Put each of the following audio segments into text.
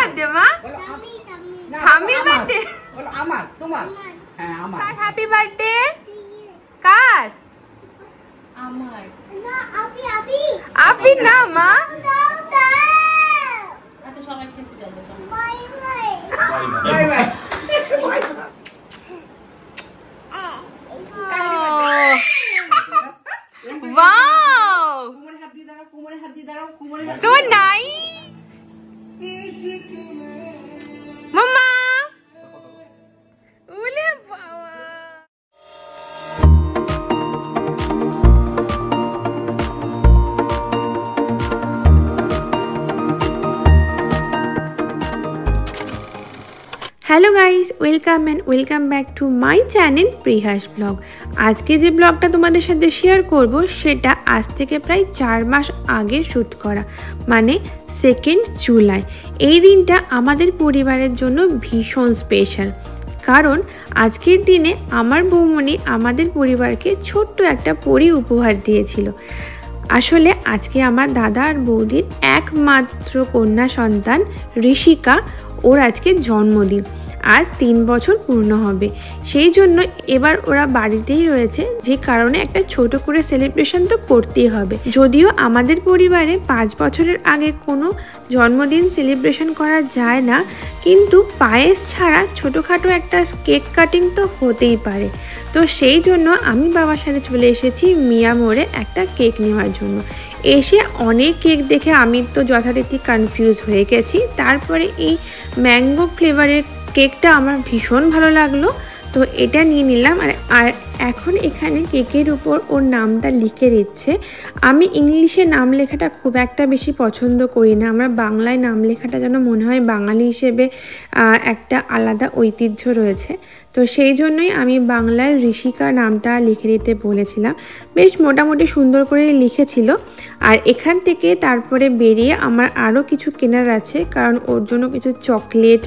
Birthday মা? হামির birthday? আমার তোমার? হ্যাঁ আমার। কার হ্যাপি বার্থডে? কার? আমার না আপি আপনি না মা। আচ্ছা সবাই খেতে যাবো বাই বাই Wow! কোমরে হাত দিয়ে দাঁড়াও, কোমরে হাত দিয়ে দাঁড়াও, কোমরে হাত So nice! Mama! Ule bawa! Hello guys, welcome back to my channel Prihas blog. আজকে যে ব্লগটা তোমাদের সাথে শেয়ার করব সেটা আজ থেকে প্রায় 4 মাস আগে শ্যুট করা, মানে 2 জুলাই। এই দিনটা আমাদের পরিবারের জন্য ভীষণ স্পেশাল, কারণ আজকের দিনে আমার বৌমনি আমাদের পরিবারকে ছোট্ট একটা পরী উপহার দিয়েছিল। আসলে আজকে আমার দাদা আর বৌদির একমাত্র কন্যা সন্তান ঋষিকা, ওর আজকে জন্মদিন। আজ 3 বছর পূর্ণ হবে, সেই জন্য এবার ওরা বাড়িতেই রয়েছে, যে কারণে একটা ছোট করে সেলিব্রেশন তো করতেই হবে। যদিও আমাদের পরিবারে 5 বছরের আগে কোনো জন্মদিন সেলিব্রেশন করা যায় না, কিন্তু পায়েস ছাড়া ছোটোখাটো একটা কেক কাটিং তো হতেই পারে। তো সেই জন্য আমি বাবার সাথে চলে এসেছি মিয়া মোড়ে একটা কেক নেওয়ার জন্য। এসে অনেক কেক দেখে আমি তো যথারীতি কনফিউজ হয়ে গেছি। তারপরে এই ম্যাঙ্গো ফ্লেভারের কেকটা আমার ভীষণ ভালো লাগলো, তো এটা নিয়ে নিলাম। আর এখন এখানে কেকের উপর ওর নামটা লিখে দিচ্ছে। আমি ইংলিশে নাম লেখাটা খুব একটা বেশি পছন্দ করি না, আমার বাংলায় নাম লেখাটা যেন মনে হয় বাঙালি হিসেবে একটা আলাদা ঐতিহ্য রয়েছে। তো সেই জন্যই আমি বাংলায় ঋষিকা নামটা লিখে দিতে বলেছিলাম। বেশ মোটামুটি সুন্দর করে লিখেছিল। আর এখান থেকে তারপরে বেরিয়ে আমার আরও কিছু কেনার আছে, কারণ ওর জন্য কিছু চকলেট,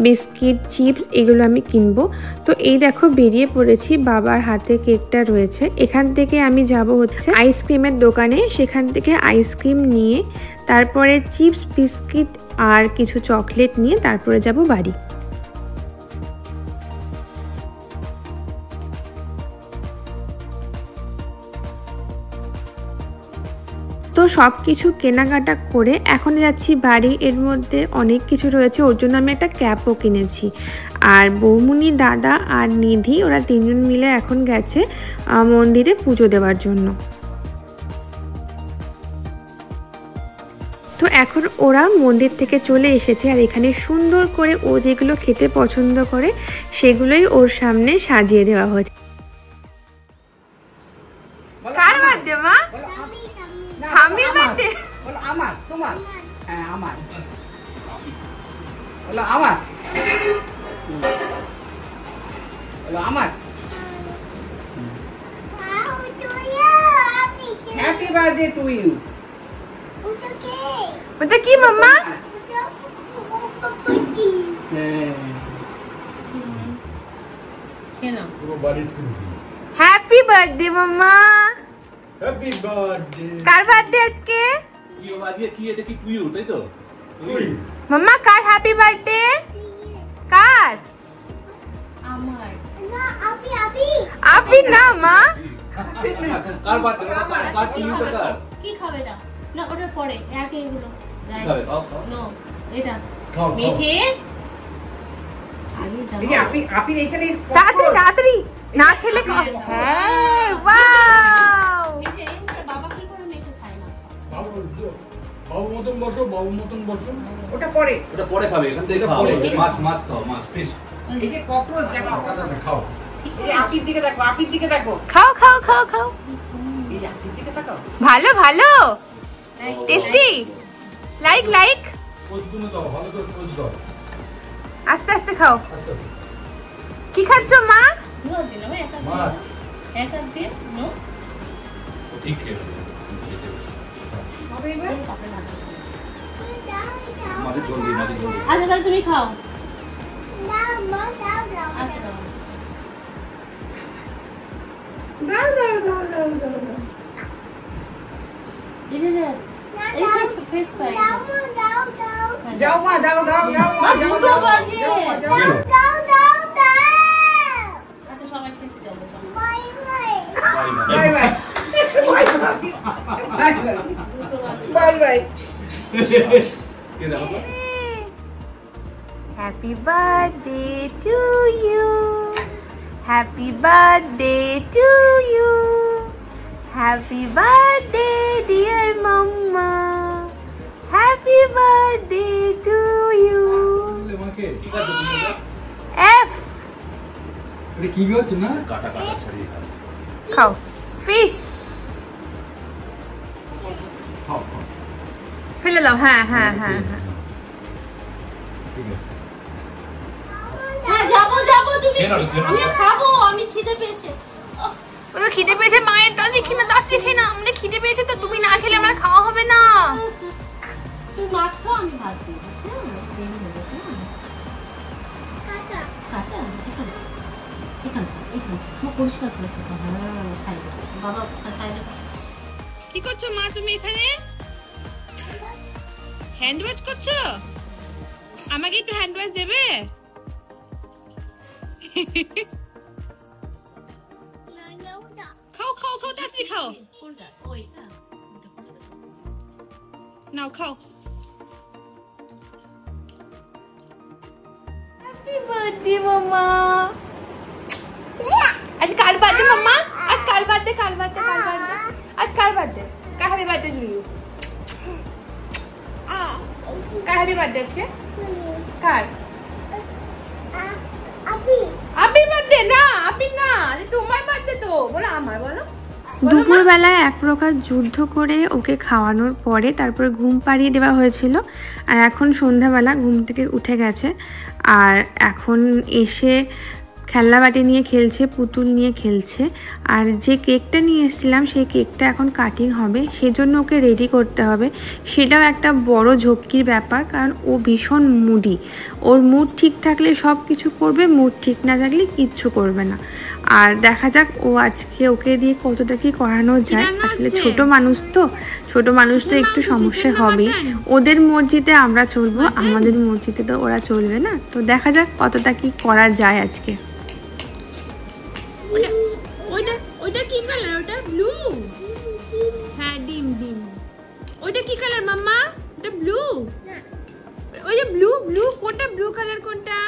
বিস্কিট, চিপস এগুলো আমি কিনবো। তো এই দেখো বেরিয়ে পড়েছি, বাবার হাতে কেকটা রয়েছে। এখান থেকে আমি যাব হচ্ছে আইসক্রিমের দোকানে, সেখান থেকে আইসক্রিম নিয়ে তারপরে চিপস, বিস্কিট আর কিছু চকলেট নিয়ে তারপরে যাব বাড়ি। তো সব কিছু কেনাকাটা করে এখন যাচ্ছি বাড়ি। এর মধ্যে অনেক কিছু রয়েছে, ওর জন্য আমি একটা ক্যাপও কিনেছি। আর বৌমনি, দাদা আর নিধি ওরা 3 জন মিলে এখন গেছে মন্দিরে পুজো দেওয়ার জন্য। তো এখন ওরা মন্দির থেকে চলে এসেছে, আর এখানে সুন্দর করে ও যেগুলো খেতে পছন্দ করে সেগুলোই ওর সামনে সাজিয়ে দেওয়া হয়েছে। কার বার্থডে মা? হামির বার্থডে? বলো আমার তোমার? হ্যাঁ আমার। বলো আমার? বলো আমার। Happy birthday to you. ওটা কি মাম্মা? হ্যাপি বার্থডে মাম্মা। Happy birthday. কার বার্থডে আজকে? কি আজকে কি এটা কি তুইও তাই তো? তুই মাম্মা কার হ্যাপি বার্থডে? কার? আমার না আপি আপনি না মা। কার বার্থডে? কার তুইও তো কার? কি খাবে না? না ওটার পরে একে এগুলো খাবে খাও খাও। নো এটা খাও মিঠে আগে এই যে আপি এখানে তাড়াতাড়ি না খেলে হ্যাঁ ওয়াও। বাবা কি করে মিঠে খায় না? বাবু মতন বসো, বাবু মতন বসো। ওটা পরে খাবে, এখান থেকে খাও। মাছ খাও, মাছ ফিশ। এই যে ককরোচ দেখো, খাও। এই আপির দিকে দেখো, খাও। এই যে আপির দিকে তাকাও। ভালো টেস্টি। লাইক পোজ গুলো দাও, ভালো করে পোজ দাও। আস্তে খাও। আস্তে আস্তে। কি খাচ্ছ মা? নো দিন আমি একা মাছ। একা দিন নো ঠিক আছে। হবে এবার? মাঝে জলদি। আচ্ছা তাহলে তুমি খাও। দাও। আচ্ছা দাও। এই যে এই ফেস পাই। দাও। যাও মা যাও যাও যাও মা যাও দুটো যাও বাজে। যাও মা, যাও। আচ্ছা সবাই খেতে যাবো চলো। Bye bye bye bye bye bye কে দেখো তো? Happy birthday to you. Happy birthday to you. Happy birthday dear mama. Happy birthday to you. বললে মাকে ঠিক আছে তুমি তো F. এটা কি হচ্ছে না কাটা কাটা ছাড়িয়ে খাও খাও fish. খাও খাও ফেলে দাও হ্যাঁ হ্যাঁ হ্যাঁ হ্যাঁ ঠিক আছে হ্যাঁ যাবো যাবো তুমি কেন রে, কেন? আমি খাবো আমি খিদে পেয়েছে ওই খিদে পেয়েছে মায়ের দাও দেখি না দাস রেখে না আমাদের খিদে পেয়েছে তো তুমি না খেলে আমরা খাওয়া হবে না তুমি মাছ খাও আমি ভাত দিই বুঝছো দেরি হয়ে গেছে না কাটা এখানে এখানে এখানে মুখ পরিষ্কার করে খেতে হ্যাঁ সাইডে বাবা সাইডে কি করছো মা তুমি এখানে হ্যান্ড ওয়াশ করছো আমাকে একটু হ্যান্ড ওয়াশ দেবে খাও খাও খাও তাড়াতাড়ি খাও কোনটা ওইটা নাও খাও হ্যাপি বার্থডে মামা আজ কার বার্থডে মামা আজ কার বার্থডে আজ কার বার্থডে কার হ্যাপি বার্থডে টু ইউ কার হ্যাপি বার্থডে আজকে কার আপির বার্থডে না আপির না আজ তোমার বার্থডে তো বলো আমার বলো দুপুরবেলায় এক প্রকার যুদ্ধ করে ওকে খাওয়ানোর পরে তারপর ঘুম পাড়িয়ে দেওয়া হয়েছিল আর এখন সন্ধ্যাবেলা ঘুম থেকে উঠে গেছে আর এখন এসে খেলনা বাটি নিয়ে খেলছে পুতুল নিয়ে খেলছে আর যে কেকটা নিয়ে এসেছিলাম সেই কেকটা এখন কাটিং হবে সেজন্য ওকে রেডি করতে হবে সেটাও একটা বড় ঝক্কির ব্যাপার কারণ ও ভীষণ মুডি ওর মুড ঠিক থাকলে সব কিছু করবে মুড ঠিক না থাকলে কিচ্ছু করবে না আর দেখা যাক ও আজকে ওকে দিয়ে কতটা কি করানো যায় আসলে ছোট মানুষ তো একটু সমস্যা হবেই ওদের মর্জিতে আমরা চলবো আমাদের মর্জিতে তো ওরা চলবে না তো দেখা যাক কতটা কি করা যায় আজকে ওইটা কি কালার ওটা ব্লু হ্যাঁ ডিম ওইটা কি কালার মাম্মা ওটা ব্লু ওই যে ব্লু কোনটা ব্লু কালার কোনটা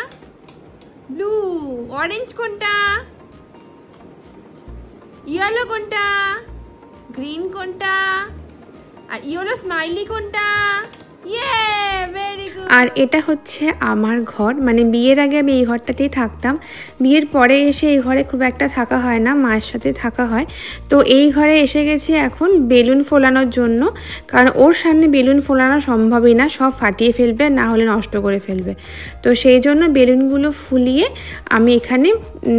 ব্লু অরেঞ্জ কোনটা ইয়েলো কোনটা গ্রিন কোনটা আর ইয়েলো স্মাইলি কোনটা আর এটা হচ্ছে আমার ঘর মানে বিয়ের আগে আমি এই ঘরটাতেই থাকতাম বিয়ের পরে এসে এই ঘরে খুব একটা থাকা হয় না মায়ের সাথে থাকা হয় তো এই ঘরে এসে গেছি এখন বেলুন ফোলানোর জন্য কারণ ওর সামনে বেলুন ফোলানো সম্ভবই না সব ফাটিয়ে ফেলবে না হলে নষ্ট করে ফেলবে তো সেই জন্য বেলুনগুলো ফুলিয়ে আমি এখানে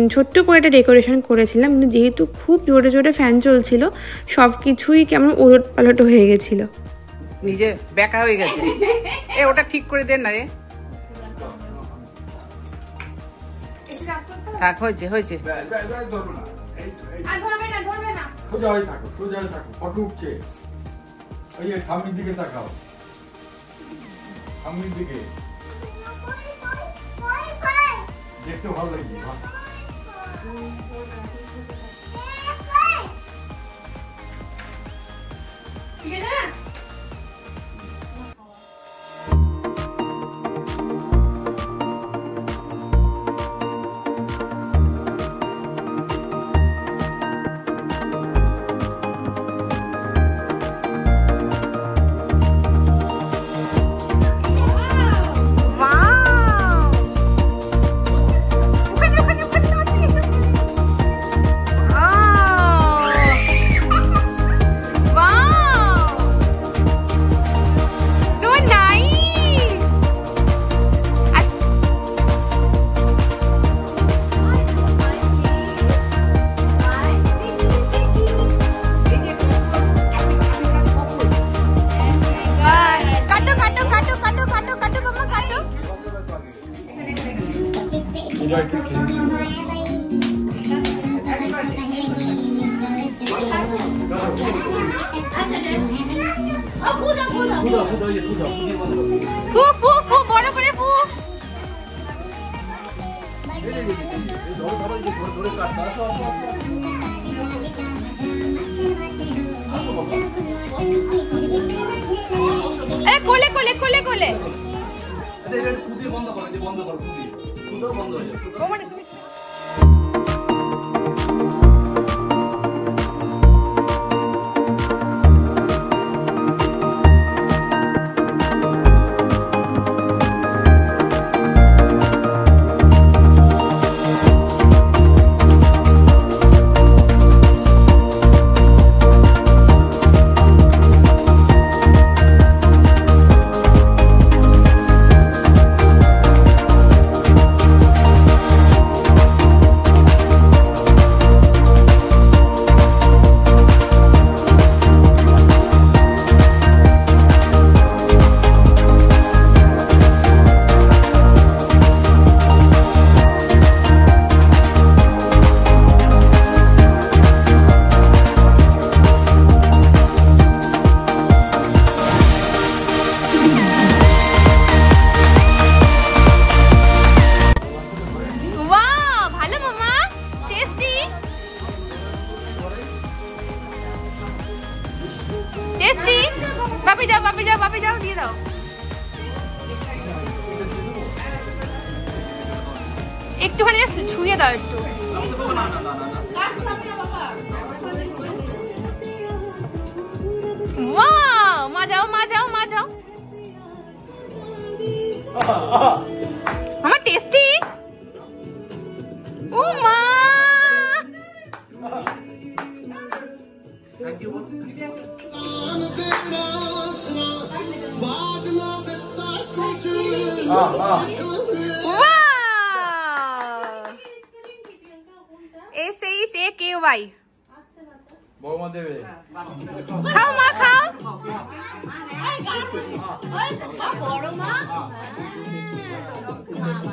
ছোট্ট করে একটা ডেকোরেশন করেছিলাম কিন্তু যেহেতু খুব জোরে জোরে ফ্যান চলছিল সব কিছুই কেমন ওলট পালট হয়ে গেছিলো নিজে বেকা হয়ে গেছে এ ওটা ঠিক করে দেন না রে থাক হয়েছে ধরো না সোজা হয়ে থাকো ফটো উঠছে ওই যে সামনের দিকে তাকাও সামনের দিকে দেখতে ভালো লাগছে ঠিক আছে না আচ্ছা, ধরে কাটটা আসো কোলে কোলে কোলে কোলে এটা খুদি বন্ধ করো খুদি খুদও বন্ধ হয়ে যাবে মানে তুমি বাপি যাও দিয়ে দাও একটুখানি ছুঁয়ে দাও একটু মা যাও আমার টেস্টি ও মা SHAKY বৌমা দেবে খাও মা খাও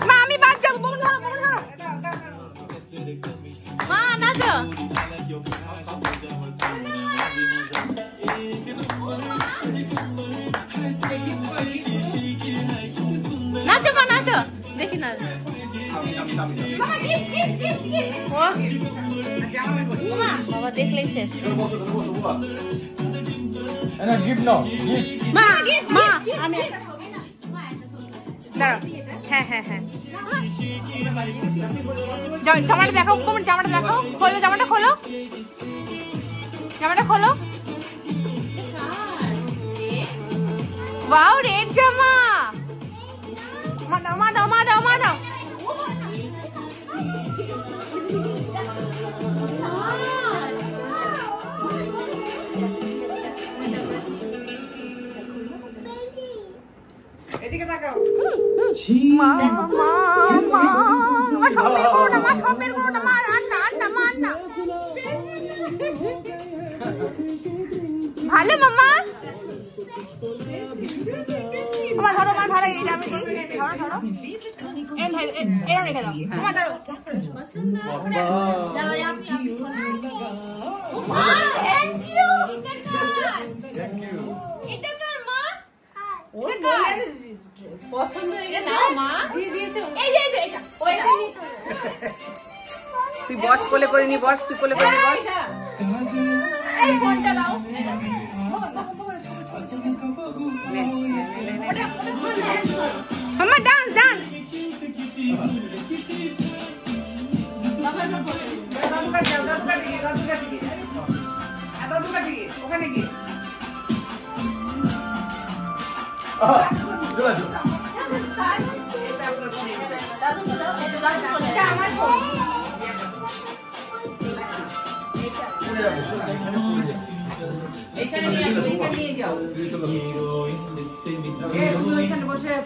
মা আমি বাদ যাবো বোন ধরো মা নাচো নাচো মা নাচো দেখি না বাবা দেখলেই শেষ গিফট নাও মা আমি দাঁড়াও হ্যাঁ জামাটা দেখাও জামাটা দেখাও জামাটা খোলো ওয়াও রেড জামা মা দাও এদিকে তাকাও মা সব বের করো না মা আন্না ভালো মাম্মা মা ধরো এইটা আমি ধরো এরা রেখে দাও মা ধরো এটা কার মা পছন্দ হয়ে গেছে মা দিয়ে দিয়েছে এই যে এটা ওইটা তুই বস কোলে করে নি বস এই ফোনটা দাও মাম্মা ডান্স দাদুকা দিকে ওখানে গিয়ে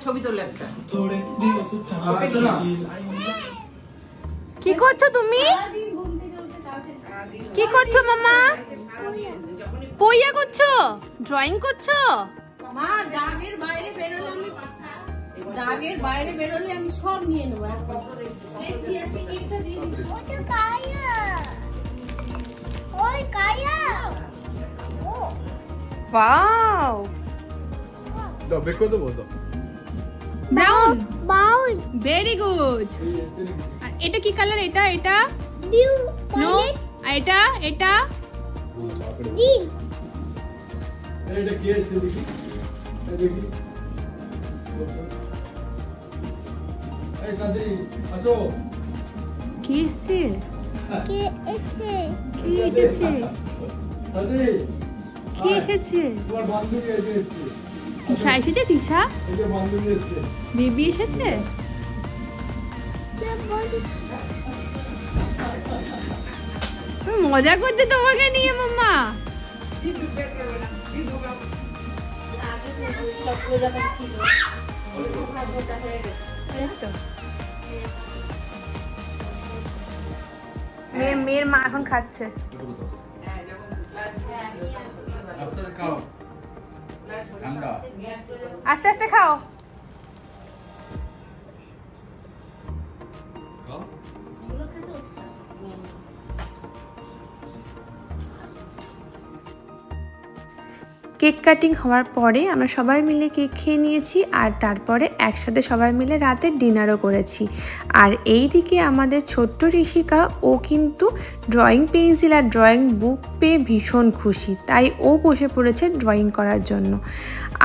ছবি তোলে একটা কি করছো তুমি কি করছো মাম্মা পইয়া করছো ড্রয়িং করছো মা দাগের বাইরে বেরোলে আমি সব নিয়ে নেবো ওয়াও দাও বেক করে দেবো ব্রাউন ভেরি গুড এটা কি কালার? এটা এটা ব্লু নো, এটা এটা গ্রিন এটা কি আছে দেখি, এই দেখি। এই চাঁদি আসো। কি এসছে? কে এসে কি এসেছে? চাঁদি কি এসেছে? তোমার বান্ধবী এসেছে। তিশা এসেছে? তিশা এই যে বান্ধবী এসেছে। বেবি এসেছে? মজা করতে তোমাকে নিয়ে মাম্মা। মেয়ের মা এখন খাচ্ছে। আস্তে খাও, ঠান্ডা। আস্তে আস্তে খাও। কেক কাটিং হওয়ার পরে আমরা সবাই মিলে কেক খেয়ে নিয়েছি, আর তারপরে একসাথে সবাই মিলে রাতের ডিনারও করেছি। আর এই দিকে আমাদের ছোট্ট ঋষিকা, ও কিন্তু ড্রয়িং পেন্সিল আর ড্রয়িং বুক পেয়ে ভীষণ খুশি, তাই ও বসে পড়েছে ড্রয়িং করার জন্য।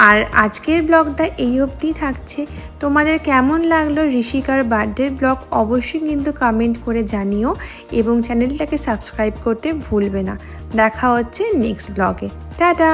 আর আজকের ব্লগটা এই অবধি থাকছে। তোমাদের কেমন লাগলো ঋষিকার বার্থডে ব্লগ অবশ্যই কিন্তু কমেন্ট করে জানিও, এবং চ্যানেলটাকে সাবস্ক্রাইব করতে ভুলবে না। দেখা হচ্ছে নেক্সট ব্লগে। টাটা।